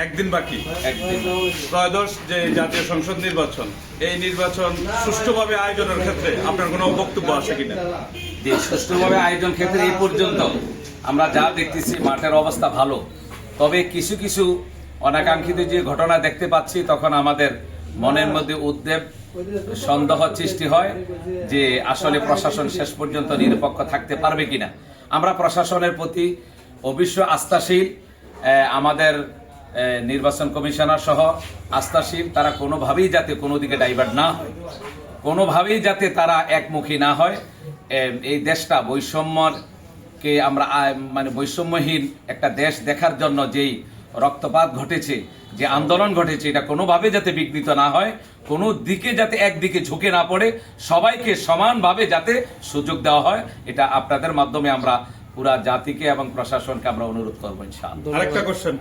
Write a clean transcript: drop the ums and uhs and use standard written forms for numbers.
একদিন বাকি একদিন ত্রয়োদশ যে জাতীয় সংসদ নির্বাচন, এই নির্বাচন সুষ্ঠুভাবে আয়োজনের ক্ষেত্রে আপনার কোনো বক্তব্য আছে কিনা? যে সুষ্ঠুভাবে আয়োজন ক্ষেত্রে এই পর্যন্ত আমরা যা দেখতেছি মাঠের অবস্থা ভালো, তবে কিছু কিছু অনাকাঙ্ক্ষিত যে ঘটনা দেখতে পাচ্ছি তখন আমাদের মনের মধ্যে উদ্বেগ সন্দেহ সৃষ্টি হয় যে আসলে প্রশাসন শেষ পর্যন্ত নিরপেক্ষ থাকতে পারবে কিনা। আমরা প্রশাসনের প্রতি অবশ্য আস্থাশীল, আমাদের নির্বাচন কমিশনার সহ আস্থাশীল। তারা কোনোভাবেই যাতে কোনো দিকে ডাইভার্ট না হয়, কোনোভাবেই যাতে তারা একমুখী না হয়। এই দেশটা বৈষম্যকে আমরা মানে বৈষম্যহীন একটা দেশ দেখার জন্য যেই রক্তপাত ঘটেছে, যে আন্দোলন ঘটেছে, এটা কোনোভাবে যাতে বিঘ্নিত না হয়, কোনো দিকে যাতে একদিকে ঝুঁকে না পড়ে, সবাইকে সমানভাবে যাতে সুযোগ দেওয়া হয়, এটা আপনাদের মাধ্যমে আমরা পুরা জাতিকে এবং প্রশাসনকে আমরা অনুরোধ করবো ইনশাআল্লাহ। আরেকটা কোশ্চেন,